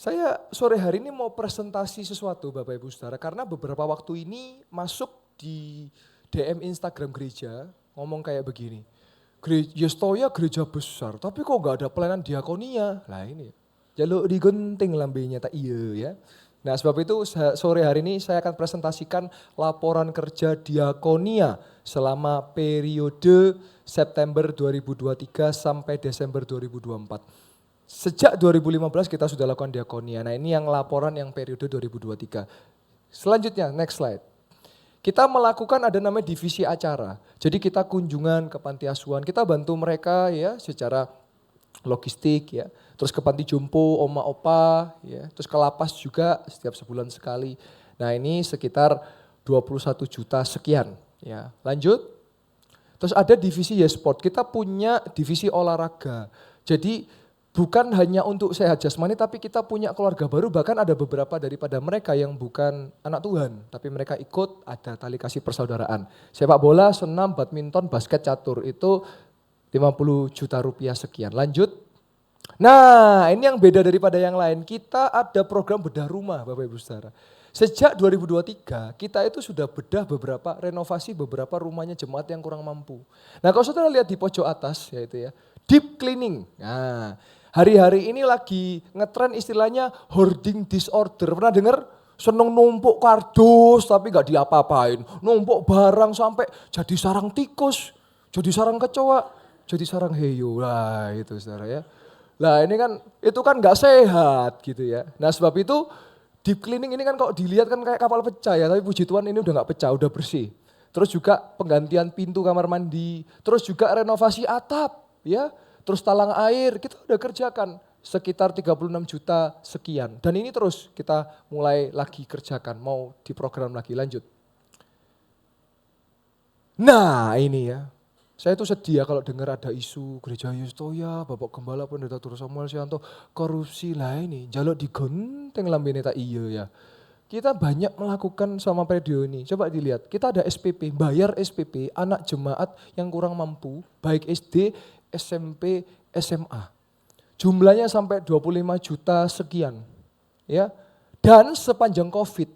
Saya sore hari ini mau presentasi sesuatu Bapak Ibu Saudara karena beberapa waktu ini masuk di DM Instagram gereja ngomong kayak begini. Yestoya gereja besar tapi kok gak ada pelayanan diakonia. Lah ini jaluk digunting lambenya tak iya ya. Nah sebab itu sore hari ini saya akan presentasikan laporan kerja diakonia selama periode September 2023 sampai Desember 2024. Sejak 2015 kita sudah lakukan diakonia. Nah ini yang laporan yang periode 2023. Selanjutnya, next slide. Kita melakukan ada namanya divisi acara. Jadi kita kunjungan ke panti asuhan, kita bantu mereka ya secara logistik ya. Terus ke panti jompo, oma opa ya. Terus ke lapas juga setiap sebulan sekali. Nah ini sekitar 21 juta sekian ya. Lanjut. Terus ada divisi Yesport, kita punya divisi olahraga. Jadi bukan hanya untuk sehat jasmani tapi kita punya keluarga baru, bahkan ada beberapa daripada mereka yang bukan anak Tuhan. Tapi mereka ikut, ada tali kasih persaudaraan. Sepak bola, senam, badminton, basket, catur itu 50 juta rupiah sekian. Lanjut. Nah ini yang beda daripada yang lain, kita ada program bedah rumah Bapak Ibu Saudara. Sejak 2023 kita itu sudah bedah beberapa, renovasi beberapa rumahnya jemaat yang kurang mampu. Nah kalau saudara lihat di pojok atas yaitu ya, deep cleaning. Nah hari-hari ini lagi ngetren istilahnya hoarding disorder. Pernah dengar? Seneng numpuk kardus tapi gak diapa-apain. Numpuk barang sampai jadi sarang tikus, jadi sarang kecoa, jadi sarang heyo. Lah itu saudara ya. Lah ini kan, itu kan gak sehat gitu ya. Nah sebab itu deep cleaning ini kan kalau dilihat kan kayak kapal pecah ya. Tapi puji Tuhan ini udah gak pecah, udah bersih. Terus juga penggantian pintu kamar mandi. Terus juga renovasi atap ya. Terus talang air, kita udah kerjakan sekitar 36 juta sekian. Dan ini terus kita mulai lagi kerjakan, mau diprogram lagi, lanjut. Nah ini ya, saya tuh sedih ya kalau dengar ada isu gereja Yestoya, Bapak Gembala Pendeta Tur Samuel Sianto, korupsi lah ini, jaluk digenteng lambene tak iya ya. Kita banyak melakukan sama periode ini, coba dilihat, kita ada SPP, bayar SPP anak jemaat yang kurang mampu, baik SD, SMP, SMA. Jumlahnya sampai 25 juta sekian. Ya. Dan sepanjang COVID,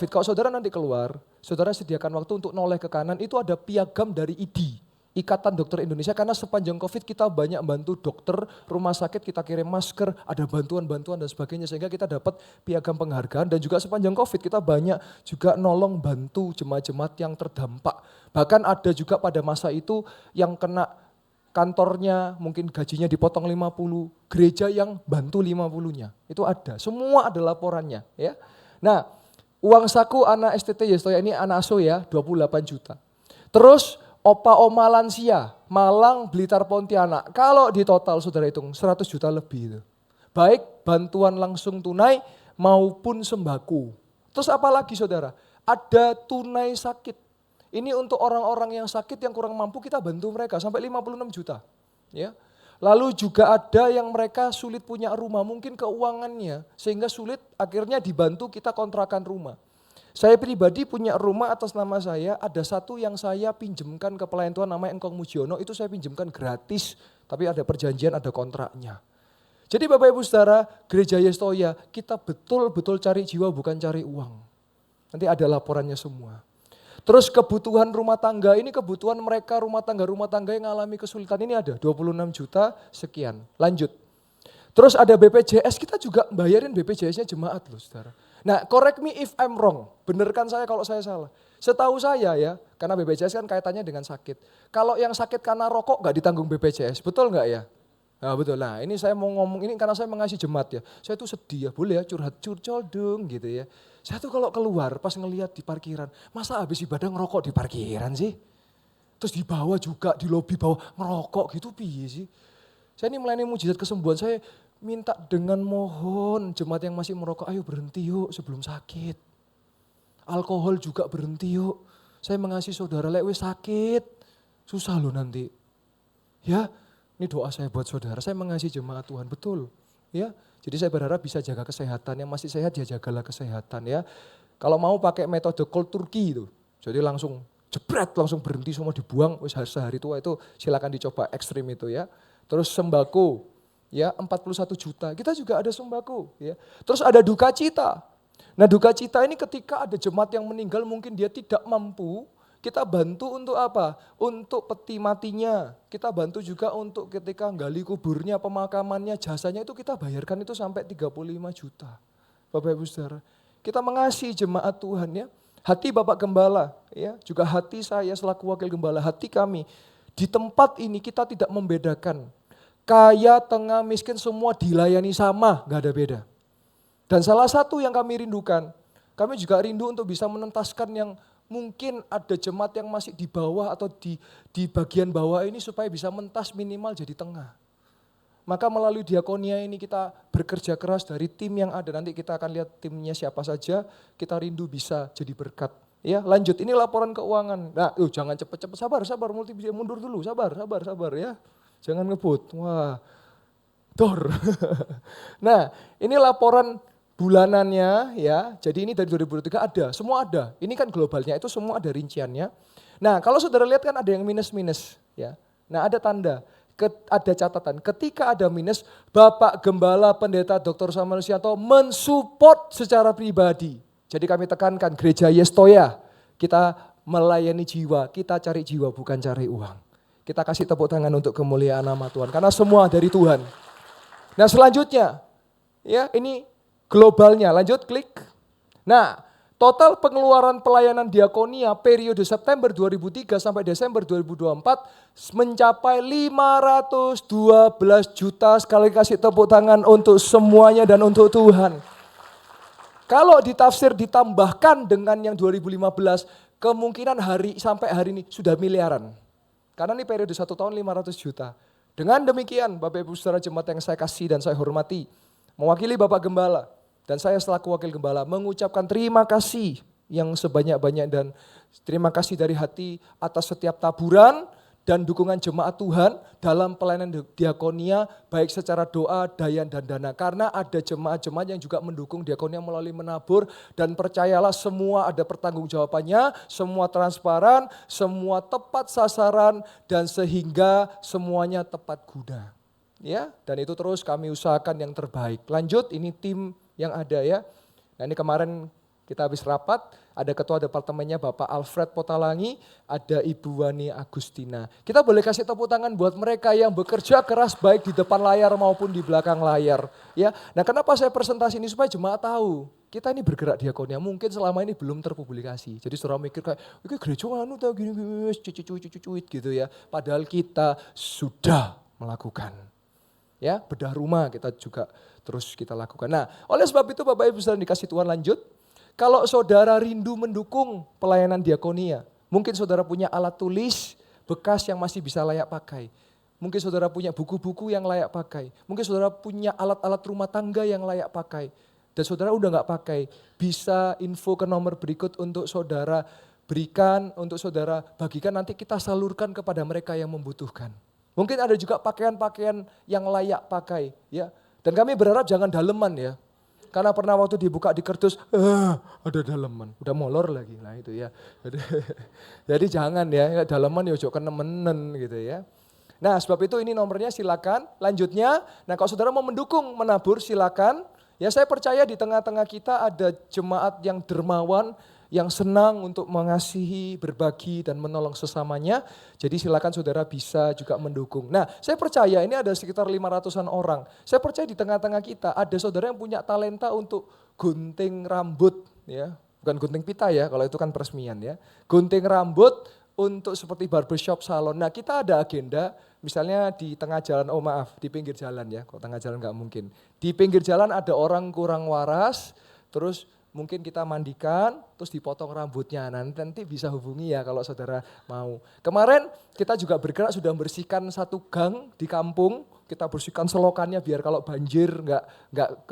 kalau saudara nanti keluar, saudara sediakan waktu untuk noleh ke kanan, itu ada piagam dari IDI, Ikatan Dokter Indonesia, karena sepanjang COVID kita banyak bantu dokter, rumah sakit, kita kirim masker, ada bantuan-bantuan dan sebagainya, sehingga kita dapat piagam penghargaan. Dan juga sepanjang COVID kita banyak juga nolong bantu jemaat-jemaat yang terdampak. Bahkan ada juga pada masa itu yang kena kantornya mungkin gajinya dipotong 50, gereja yang bantu 50-nya. Itu ada, semua ada laporannya ya. Nah, uang saku anak STT Yestoya ini anak asuh ya, 28 juta. Terus opa oma lansia, Malang, Blitar, Pontianak. Kalau di total saudara hitung 100 juta lebih itu. Baik bantuan langsung tunai maupun sembako. Terus apa lagi saudara? Ada tunai sakit. Ini untuk orang-orang yang sakit yang kurang mampu kita bantu mereka sampai 56 juta. Ya. Lalu juga ada yang mereka sulit punya rumah, mungkin keuangannya sehingga sulit, akhirnya dibantu kita kontrakan rumah. Saya pribadi punya rumah atas nama saya, ada satu yang saya pinjamkan ke pelayan Tuhan namanya Engkong Mujiono, itu saya pinjamkan gratis, tapi ada perjanjian, ada kontraknya. Jadi Bapak Ibu Saudara, Gereja Yestoya kita betul-betul cari jiwa bukan cari uang. Nanti ada laporannya semua. Terus kebutuhan rumah tangga, ini kebutuhan mereka rumah tangga yang mengalami kesulitan ini ada 26 juta sekian. Lanjut. Terus ada BPJS, kita juga bayarin BPJS-nya jemaat loh saudara. Nah correct me if I'm wrong, benerkan saya kalau saya salah. Setahu saya ya, karena BPJS kan kaitannya dengan sakit. Kalau yang sakit karena rokok gak ditanggung BPJS, betul gak ya? Nah betul, nah ini saya mau ngomong ini karena saya mengasihi jemaat ya. Saya tuh sedih ya, boleh ya curhat curcol dong gitu ya. Saya tuh kalau keluar pas ngelihat di parkiran, masa habis ibadah ngerokok di parkiran sih? Terus di bawah juga, di lobi bawah ngerokok gitu piye sih? Saya ini melayani mujizat kesembuhan, saya minta dengan mohon jemaat yang masih merokok, ayo berhenti yuk sebelum sakit. Alkohol juga berhenti yuk. Saya mengasihi saudara lewat sakit, susah loh nanti. Ya, ini doa saya buat saudara, saya mengasihi jemaat Tuhan, betul. Ya, jadi saya berharap bisa jaga kesehatan, yang masih sehat ya jagalah kesehatan ya. Kalau mau pakai metode cold turkey itu, jadi langsung jebret, langsung berhenti semua dibuang, sehari tua itu silakan dicoba ekstrim itu ya. Terus sembako, ya 41 juta. Kita juga ada sembako, ya. Terus ada duka cita. Nah, duka cita ini ketika ada jemaat yang meninggal mungkin dia tidak mampu, kita bantu untuk apa? Untuk peti matinya. Kita bantu juga untuk ketika gali kuburnya, pemakamannya, jasanya itu kita bayarkan itu sampai 35 juta. Bapak Ibu Saudara, kita mengasihi jemaat Tuhan, ya. Hati Bapak Gembala, ya, juga hati saya selaku wakil gembala, hati kami. Di tempat ini kita tidak membedakan. Kaya, tengah, miskin semua dilayani sama, gak ada beda. Dan salah satu yang kami rindukan, kami juga rindu untuk bisa menentaskan yang mungkin ada jemaat yang masih di bawah atau di bagian bawah ini supaya bisa mentas minimal jadi tengah. Maka melalui diakonia ini kita bekerja keras dari tim yang ada. Nanti kita akan lihat timnya siapa saja, kita rindu bisa jadi berkat. Ya, lanjut, ini laporan keuangan. Nah, jangan cepet-cepet, sabar, multi mundur dulu, sabar ya. Jangan ngebut, wah, dor. Nah, ini laporan bulanannya ya, jadi ini dari 2023 ada, semua ada. Ini kan globalnya, itu semua ada rinciannya. Nah, kalau saudara lihat kan ada yang minus-minus ya. Nah, ada tanda, ada catatan. Ketika ada minus, Bapak Gembala Pendeta Dr. Samuel Sianto mensupport secara pribadi. Jadi kami tekankan gereja Yestoya, kita melayani jiwa, kita cari jiwa bukan cari uang. Kita kasih tepuk tangan untuk kemuliaan nama Tuhan, karena semua dari Tuhan. Nah selanjutnya, ya ini globalnya, lanjut klik. Nah total pengeluaran pelayanan diakonia periode September 2003 sampai Desember 2024 mencapai 512 juta, sekali kasih tepuk tangan untuk semuanya dan untuk Tuhan. Kalau ditafsir ditambahkan dengan yang 2015, kemungkinan sampai hari ini sudah miliaran. Karena ini periode 1 tahun 500 juta. Dengan demikian Bapak Ibu Saudara jemaat yang saya kasih dan saya hormati, mewakili Bapak Gembala dan saya selaku wakil gembala mengucapkan terima kasih yang sebanyak-banyak dan terima kasih dari hati atas setiap taburan dan dukungan jemaat Tuhan dalam pelayanan diakonia baik secara doa, dayan dan dana. Karena ada jemaat-jemaat yang juga mendukung diakonia melalui menabur dan percayalah semua ada pertanggungjawabannya, semua transparan, semua tepat sasaran dan sehingga semuanya tepat guna. Ya, dan itu terus kami usahakan yang terbaik. Lanjut, ini tim yang ada ya. Nah, ini kemarin kita habis rapat, ada ketua departemennya Bapak Alfred Potalangi, ada Ibu Wani Agustina. Kita boleh kasih tepuk tangan buat mereka yang bekerja keras baik di depan layar maupun di belakang layar. Ya, nah kenapa saya presentasi ini supaya jemaat tahu kita ini bergerak diakonia mungkin selama ini belum terpublikasi. Jadi saudara mikir kayak, ini gereja anu tahu gini cuit gitu ya. Padahal kita sudah melakukan. Ya, bedah rumah kita juga terus kita lakukan. Nah, oleh sebab itu Bapak Ibu Saudara dikasih Tuhan lanjut. Kalau saudara rindu mendukung pelayanan diakonia, mungkin saudara punya alat tulis bekas yang masih bisa layak pakai. Mungkin saudara punya buku-buku yang layak pakai. Mungkin saudara punya alat-alat rumah tangga yang layak pakai. Dan saudara udah gak pakai, bisa info ke nomor berikut untuk saudara berikan, untuk saudara bagikan, nanti kita salurkan kepada mereka yang membutuhkan. Mungkin ada juga pakaian-pakaian yang layak pakai. Ya. Dan kami berharap jangan daleman ya. Karena pernah waktu dibuka di kertas, ada daleman, udah molor lagi, nah itu ya. Jadi jangan ya, daleman ya ojo kenemenen gitu ya. Nah sebab itu ini nomornya silakan, lanjutnya, nah kalau saudara mau mendukung menabur silakan. Ya saya percaya di tengah-tengah kita ada jemaat yang dermawan, yang senang untuk mengasihi, berbagi dan menolong sesamanya. Jadi silakan saudara bisa juga mendukung. Nah saya percaya ini ada sekitar 500-an orang. Saya percaya di tengah-tengah kita ada saudara yang punya talenta untuk gunting rambut. Ya, bukan gunting pita ya, kalau itu kan peresmian ya. Gunting rambut untuk seperti barbershop salon. Nah kita ada agenda misalnya di tengah jalan, di pinggir jalan ya. Kalau tengah jalan nggak mungkin. Di pinggir jalan ada orang kurang waras, terus mungkin kita mandikan, terus dipotong rambutnya. Nanti bisa hubungi ya kalau saudara mau. Kemarin kita juga bergerak sudah membersihkan satu gang di kampung. Kita bersihkan selokannya biar kalau banjir nggak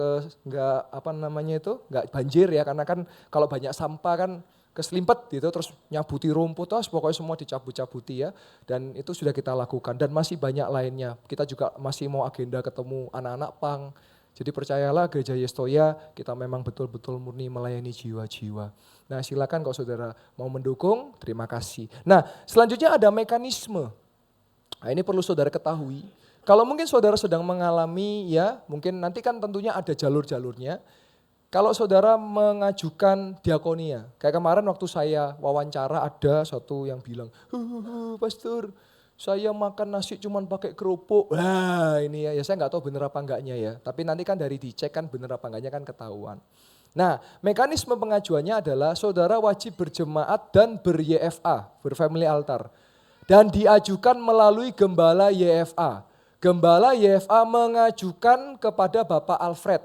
banjir ya. Karena kan kalau banyak sampah kan keselimpet gitu, terus nyabuti rumput, pokoknya semua dicabut-cabuti ya. Dan itu sudah kita lakukan dan masih banyak lainnya. Kita juga masih mau agenda ketemu anak-anak pang. Jadi percayalah gereja Yestoya kita memang betul-betul murni melayani jiwa-jiwa. Nah silakan kalau saudara mau mendukung, terima kasih. Nah selanjutnya ada mekanisme. Nah ini perlu saudara ketahui. Kalau mungkin saudara sedang mengalami ya, mungkin nanti kan tentunya ada jalur-jalurnya. Kalau saudara mengajukan diakonia, kayak kemarin waktu saya wawancara ada satu yang bilang, pastor saya makan nasi cuman pakai kerupuk. Wah ini ya saya nggak tahu bener apa enggaknya ya. Tapi nanti kan dari dicek kan bener apa enggaknya kan ketahuan. Nah mekanisme pengajuannya adalah saudara wajib berjemaat dan ber-YFA, ber-family altar. Dan diajukan melalui gembala YFA. Gembala YFA mengajukan kepada Bapak Alfred.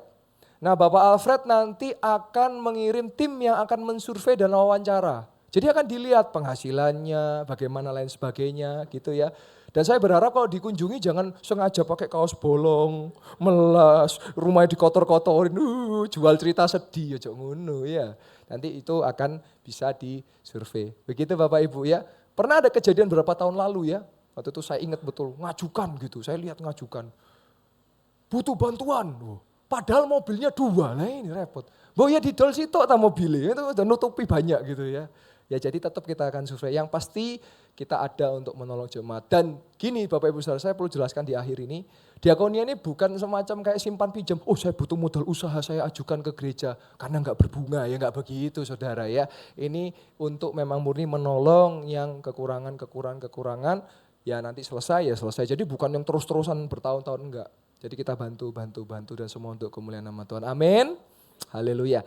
Nah Bapak Alfred nanti akan mengirim tim yang akan mensurvei dan wawancara. Jadi akan dilihat penghasilannya, bagaimana lain sebagainya gitu ya. Dan saya berharap kalau dikunjungi jangan sengaja pakai kaos bolong, melas, rumahnya dikotor-kotorin, jual cerita sedih, ya ngono ya. Nanti itu akan bisa disurvei. Begitu Bapak Ibu ya. Pernah ada kejadian berapa tahun lalu ya. Waktu itu saya ingat betul, ngajukan gitu, saya lihat ngajukan. Butuh bantuan. Padahal mobilnya 2, nah ini repot. Bahwa ya didol situ tak mobilnya, itu udah nutupi banyak gitu ya. Ya jadi tetap kita akan survei. Yang pasti kita ada untuk menolong jemaat. Dan gini Bapak Ibu Saudara, saya perlu jelaskan di akhir ini. Diakonia ini bukan semacam kayak simpan pinjam. Oh saya butuh modal usaha, saya ajukan ke gereja. Karena enggak berbunga, ya enggak begitu saudara ya. Ini untuk memang murni menolong yang kekurangan. Ya nanti selesai ya selesai. Jadi bukan yang terus-terusan bertahun-tahun enggak. Jadi kita bantu dan semua untuk kemuliaan nama Tuhan. Amin. Haleluya.